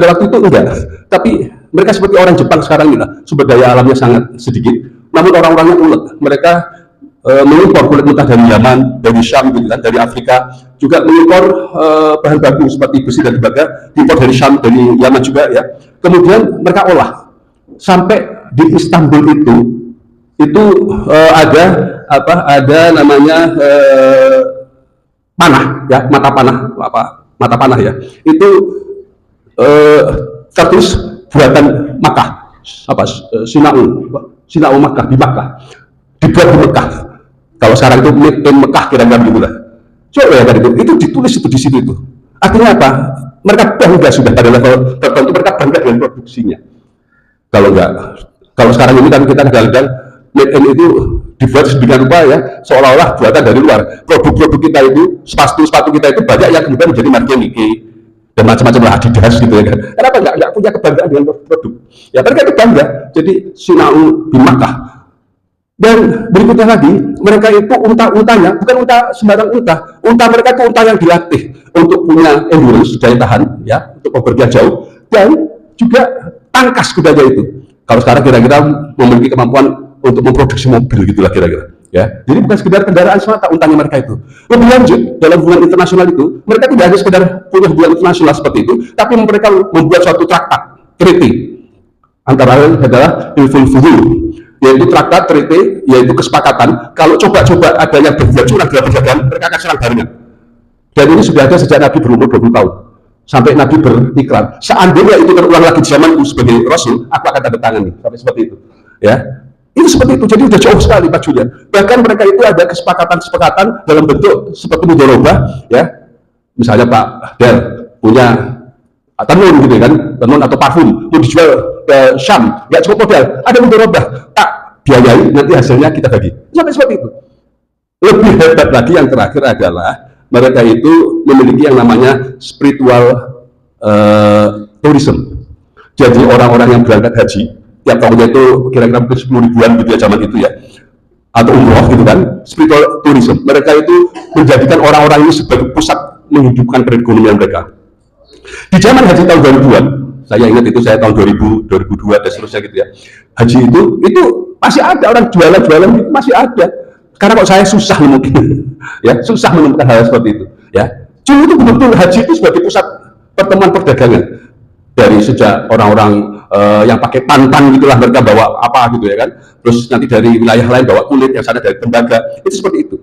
Pada waktu itu enggak, tapi mereka seperti orang Jepang sekarang ini lah, sumber daya alamnya sangat sedikit, namun orang-orangnya ulet. Mereka mengimpor kulit mentah dari Yaman, dari Syam, gitu kan, dari Afrika, juga mengimpor bahan baku seperti besi dan tembaga, diimpor dari Syam, dari Yaman juga ya. Kemudian mereka olah sampai di Istanbul itu ada apa? Ada namanya panah ya, mata panah ya. Itu tertulis buatan Makkah, apa Sinau Makkah, di Makkah, dibuat di Mekah. Kalau sekarang itu made in Mekah kira-kira gitu lah. Coba ya tadi itu ditulis itu di situ itu. Artinya apa? Mereka bangga sudah pada level tertentu, mereka bangga dengan produksinya. Kalau sekarang ini kan kita kadang-kadang made in itu dibuat sedemikian rupa ya, seolah-olah buatan dari luar. Produk-produk kita itu, sepatu kita itu banyak yang kemudian menjadi marga Nike dan macam-macam lah, Adidas gitu ya kan. Kenapa nggak punya kebanggaan dengan produk? Ya mereka itu bangga. Jadi Sinau di Makkah. Dan berikutnya lagi, mereka itu unta-untanya bukan unta sembarang unta mereka itu unta yang dilatih untuk punya endurance, daya tahan ya, untuk bepergian jauh, dan juga tangkas kudanya itu. Kalau sekarang kira-kira memiliki kemampuan untuk memproduksi mobil gitulah kira-kira ya. Jadi bukan sekedar kendaraan semata untanya mereka itu. Lebih lanjut, dalam hubungan internasional itu mereka tidak hanya sekedar punya hubungan internasional seperti itu, tapi mereka membuat suatu traktat, treaty, antara lain adalah Hilful Fuhul, yaitu traktat, treaty, yaitu kesepakatan kalau coba-coba ada yang berbuat curang dalam perdagangan, mereka akan serang barengan. Dan ini sudah ada sejak Nabi berumur 20 tahun sampai Nabi berikrar, seandainya itu terulang lagi di zamanku sebagai Rasul, aku akan tanda tangan nih, sampai seperti itu ya. Itu seperti itu, jadi udah jauh sekali Pak Julian. Bahkan mereka itu ada kesepakatan dalam bentuk seperti mudharabah ya. Misalnya Pak Del punya tenun gitu kan, tenun atau parfum mau dijual ke Syam, nggak cukup modal, ada mudharabah, tak biayai, nanti hasilnya kita bagi, sampai seperti itu. Lebih hebat lagi yang terakhir adalah mereka itu memiliki yang namanya spiritual tourism. Jadi orang-orang yang berangkat haji tiap tahunnya itu kira-kira 10 ribuan gitu ya zaman itu ya, atau umroh gitu kan, spiritual tourism. Mereka itu menjadikan orang-orang ini sebagai pusat menghidupkan perekonomian mereka. Di zaman haji tahun 2000-an, saya ingat itu saya tahun 2000, 2002 dan seterusnya gitu ya. Haji itu masih ada orang jualan-jualan itu masih ada. Karena kok saya susah mungkin ya, susah menemukan hal seperti itu ya. Cuma itu betul-betul haji itu sebagai pusat pertemuan perdagangan. Dari sejak orang-orang yang pakai pantan gitulah, mereka bawa apa gitu ya kan. Terus nanti dari wilayah lain bawa kulit, yang sana dari tembaga. Itu seperti itu.